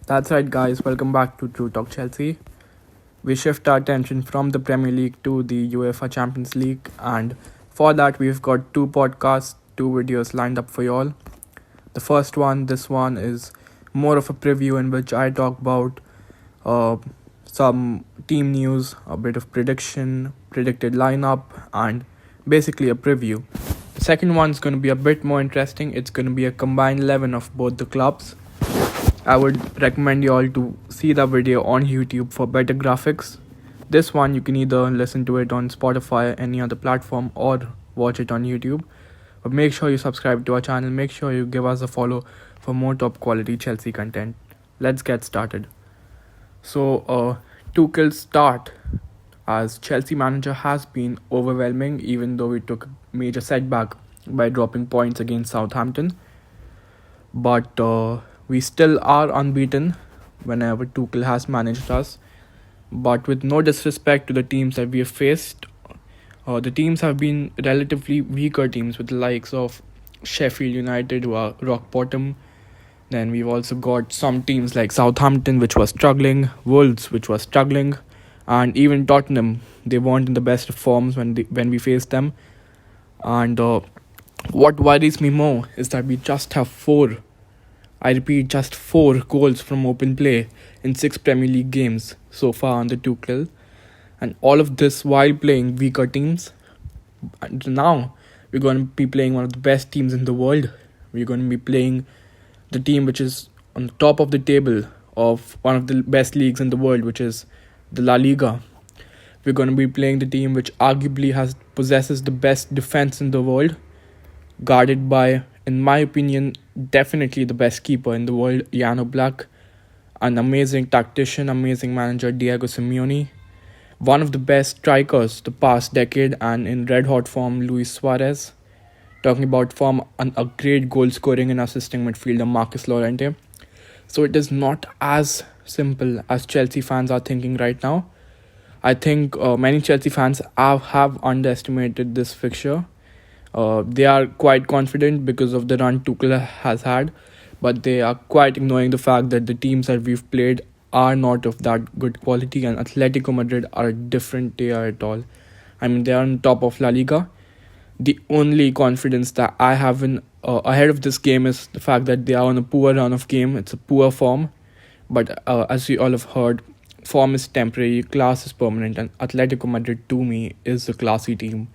That's right, guys. Welcome back to True Talk Chelsea. We shift our attention from the Premier League to the UEFA Champions League, and for that, we've got two podcasts, two videos lined up for you all. The first one, this one, is more of a preview in which I talk about uh, some team news, a bit of prediction, predicted lineup, and basically a preview. The second one's going to be a bit more interesting. It's going to be a combined 11 of both the clubs. I would recommend you all to see the video on YouTube for better graphics. This one you can either listen to it on Spotify, any other platform, or watch it on YouTube. But make sure you subscribe to our channel, make sure you give us a follow for more top quality Chelsea content. Let's get started. Tuchel's start as Chelsea manager has been overwhelming, even though we took a major setback by dropping points against Southampton. But we still are unbeaten whenever Tuchel has managed us. But with no disrespect to the teams that we have faced, the teams have been relatively weaker teams with the likes of Sheffield United, who are rock bottom. Then we've also got some teams like Southampton, which was struggling, Wolves, which was struggling, and even Tottenham. They weren't in the best of forms when we faced them. And what worries me more is that we just have four. I repeat, just 4 goals from open play in 6 Premier League games so far under Tuchel, and all of this while playing weaker teams. And now we're going to be playing one of the best teams in the world. We're going to be playing the team which is on the top of the table of one of the best leagues in the world, which is the La Liga. We're going to be playing the team which arguably possesses the best defense in the world, guarded by, in my opinion, definitely the best keeper in the world, Jan Oblak, an amazing tactician, amazing manager, Diego Simeone, one of the best strikers the past decade, and in red hot form, Luis Suarez. Talking about form, a great goal scoring and assisting midfielder, Marcus Llorente. So it is not as simple as Chelsea fans are thinking right now. I think many Chelsea fans have underestimated this fixture. They are quite confident because of the run Tuchel has had, but they are quite ignoring the fact that the teams that we've played are not of that good quality, and Atletico Madrid are a different tier at all. I mean, they are on top of La Liga. The only confidence that I have in ahead of this game is the fact that they are on a poor run of game. It's a poor form, but as we all have heard, form is temporary, class is permanent, and Atletico Madrid to me is a classy team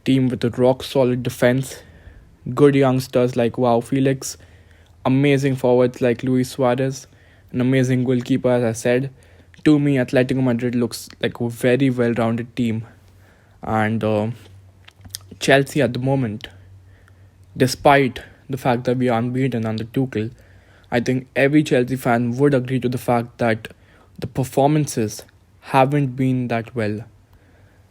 with a rock solid defense, good youngsters like Wow Felix, amazing forwards like Luis Suarez, an amazing goalkeeper, as I said. To me, Atletico Madrid looks like a very well rounded team. And Chelsea at the moment, despite the fact that we are unbeaten under Tuchel, I think every Chelsea fan would agree to the fact that the performances haven't been that well.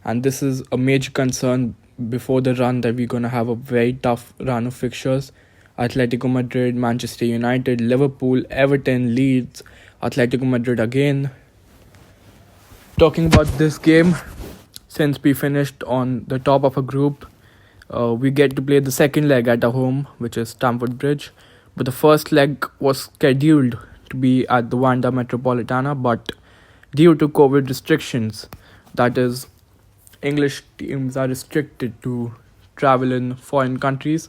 And this is a major concern before the run that we're going to have a very tough run of fixtures. Atletico Madrid, Manchester United, Liverpool, Everton, Leeds, Atletico Madrid again. Talking about this game, since we finished on the top of a group, we get to play the second leg at our home, which is Stamford Bridge. But the first leg was scheduled to be at the Wanda Metropolitana, but due to COVID restrictions, that is, English teams are restricted to travel in foreign countries,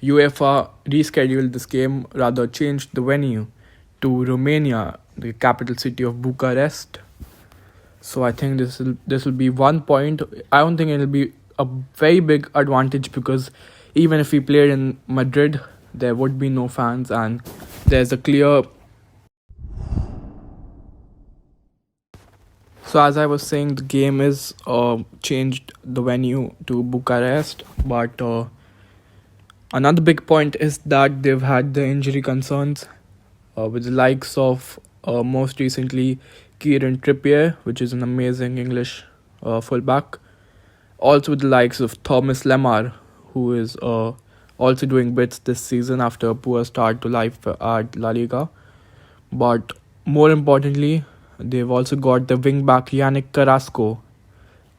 UEFA rescheduled this game, rather changed the venue to Romania, the capital city of Bucharest. So I think this will be 1 point. I don't think it'll be a very big advantage because even if we played in Madrid, there would be no fans, and there's a clear. So as I was saying, the game is changed the venue to Bucharest, but another big point is that they've had the injury concerns with the likes of most recently Kieran Trippier, which is an amazing English fullback. Also with the likes of Thomas Lemar, who is also doing bits this season after a poor start to life at La Liga. But more importantly, they've also got the wingback Yannick Carrasco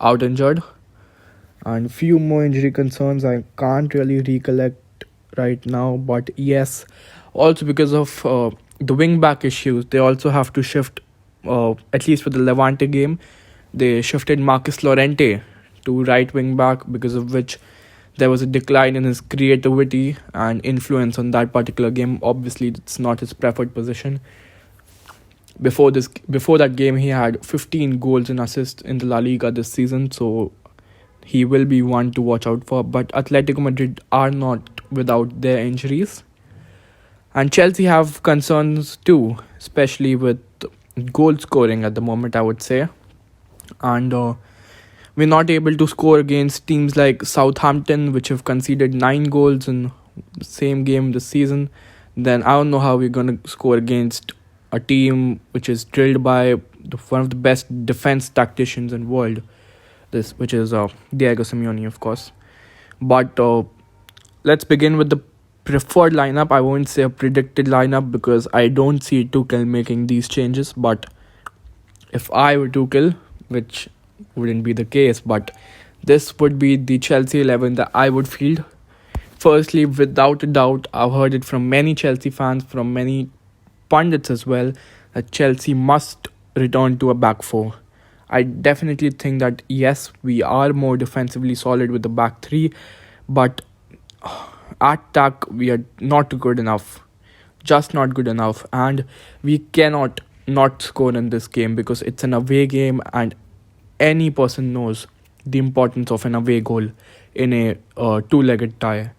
out injured, and few more injury concerns I can't really recollect right now. But yes, also because of the wing back issues, they also have to shift, at least for the Levante game, they shifted Marcus Llorente to right wing back, because of which there was a decline in his creativity and influence on that particular game. Obviously, it's not his preferred position. Before that game, he had 15 goals and assists in the La Liga this season, so he will be one to watch out for. But Atletico Madrid are not without their injuries. And Chelsea have concerns too, especially with goal scoring at the moment, I would say. And we're not able to score against teams like Southampton, which have conceded 9 goals in the same game this season. Then I don't know how we're going to score against a team which is drilled by one of the best defense tacticians in the world, which is Diego Simeone, of course. But let's begin with the preferred lineup. I won't say a predicted lineup because I don't see Tuchel making these changes. But if I were Tuchel, which wouldn't be the case, but this would be the Chelsea 11 that I would field. Firstly, without a doubt, I've heard it from many Chelsea fans, from many pundits as well, that Chelsea must return to a back four. I definitely think that yes, we are more defensively solid with the back three, but at attack we are not good enough, just not good enough, and we cannot not score in this game because it's an away game, and any person knows the importance of an away goal in a two-legged tie.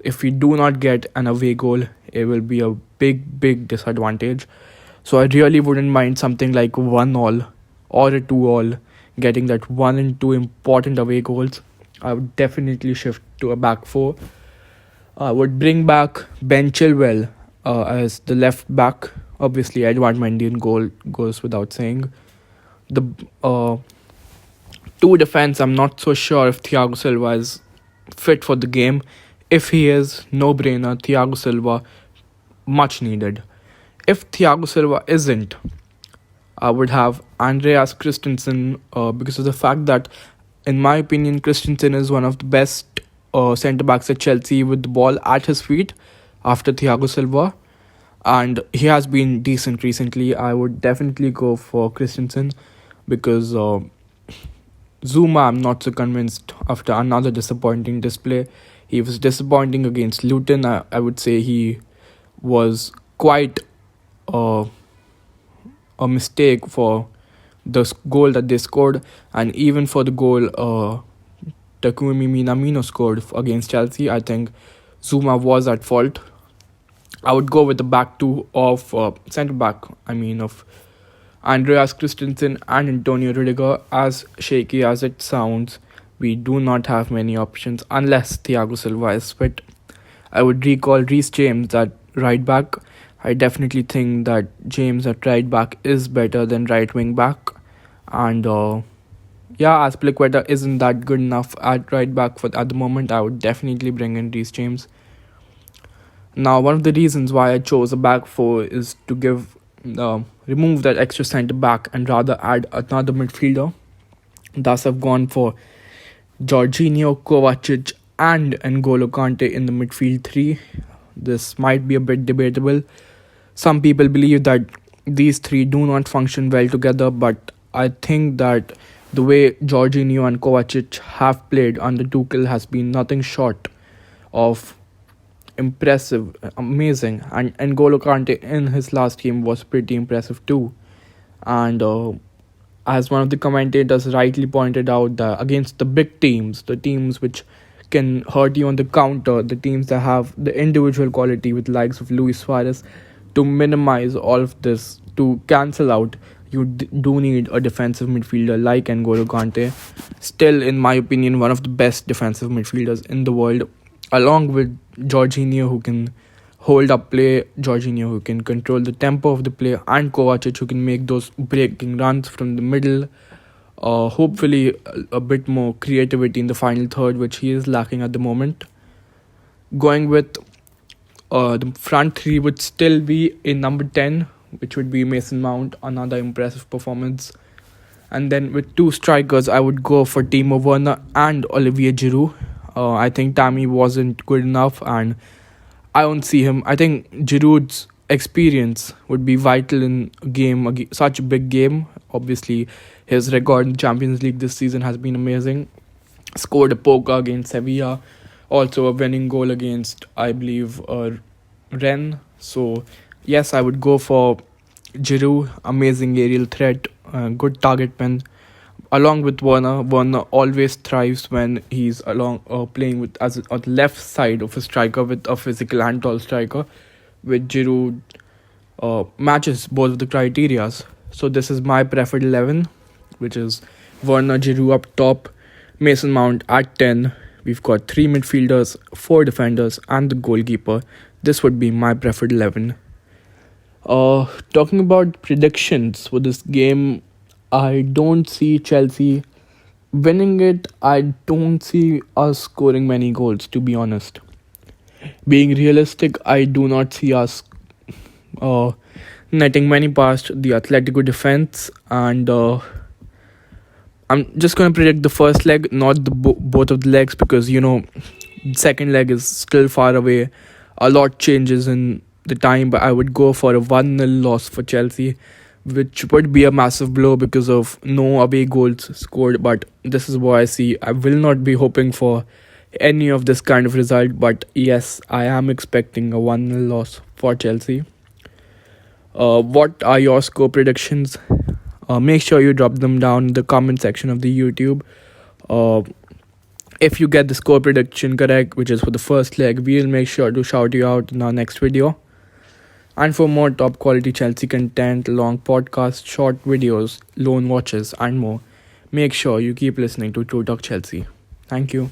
If we do not get an away goal, it will be a big disadvantage. So I really wouldn't mind something like 1-1 or a 2-2, getting that 1 and 2 important away goals. I would definitely shift to a back four. I would bring back Ben Chilwell as the left back. Obviously, Edouard Mendy in goal goes without saying. The two defense, I'm not so sure if Thiago Silva is fit for the game. If he is, no brainer, Thiago Silva, much needed. If Thiago Silva isn't, I would have Andreas Christensen because of the fact that, in my opinion, Christensen is one of the best centre backs at Chelsea with the ball at his feet after Thiago Silva, and he has been decent recently. I would definitely go for Christensen because Zuma, I'm not so convinced after another disappointing display. He was disappointing against Luton. I would say he was quite a mistake for the goal that they scored, and even for the goal Takumi Minamino scored against Chelsea. I think Zuma was at fault. I would go with the back two of centre back. Of Andreas Christensen and Antonio Rudiger. As shaky as it sounds, we do not have many options unless Thiago Silva is fit. I would recall Reece James at right back. I definitely think that James at right back is better than right wing back. And Azpilicueta isn't that good enough at right back at the moment. I would definitely bring in Reece James. Now, one of the reasons why I chose a back four is to remove that extra centre back and rather add another midfielder. Thus, I've gone for Jorginho, Kovacic and N'Golo Kante in the midfield three. This might be a bit debatable. Some people believe that these three do not function well together, but I think that the way Jorginho and Kovacic have played under Tuchel has been nothing short of impressive, amazing. And N'Golo Kante in his last game was pretty impressive too. And as one of the commentators rightly pointed out, against the big teams, the teams which can hurt you on the counter, the teams that have the individual quality with the likes of Luis Suarez, to minimize all of this, to cancel out, you do need a defensive midfielder like N'Golo Kante. Still, in my opinion, one of the best defensive midfielders in the world, along with Jorginho, who can hold up play, Jorginho who can control the tempo of the play, and Kovacic who can make those breaking runs from the middle. Hopefully a bit more creativity in the final third, which he is lacking at the moment. Going with the front three would still be in number 10, which would be Mason Mount, another impressive performance. And then with two strikers, I would go for Timo Werner and Olivier Giroud. I think Tammy wasn't good enough, and I don't see him. I think Giroud's experience would be vital in a game, such a big game. Obviously, his record in Champions League this season has been amazing. Scored a poker against Sevilla, also a winning goal against, I believe, Rennes. So, yes, I would go for Giroud. Amazing aerial threat, good target man. Along with Werner, Werner always thrives when he's playing with as on the left side of a striker with a physical and tall striker. With Giroud, matches both of the criterias. So this is my preferred 11, which is Werner, Giroud up top, Mason Mount at 10. We've got 3 midfielders, 4 defenders, and the goalkeeper. This would be my preferred 11. Talking about predictions for this game, I don't see Chelsea winning it. I don't see us scoring many goals, to be honest. Being realistic, I do not see us netting many past the Atletico defense, and I'm just going to predict the first leg, not the both of the legs, because second leg is still far away. A lot changes in the time, but I would go for a 1-0 loss for Chelsea, which would be a massive blow because of no away goals scored. But this is what I see. I will not be hoping for any of this kind of result, but yes, I am expecting a 1-0 loss for Chelsea. What are your score predictions? Make sure you drop them down in the comment section of the YouTube. If you get the score prediction correct, which is for the first leg, we'll make sure to shout you out in our next video. And for more top quality Chelsea content, long podcasts, short videos, loan watches, and more, make sure you keep listening to True Talk Chelsea. Thank you.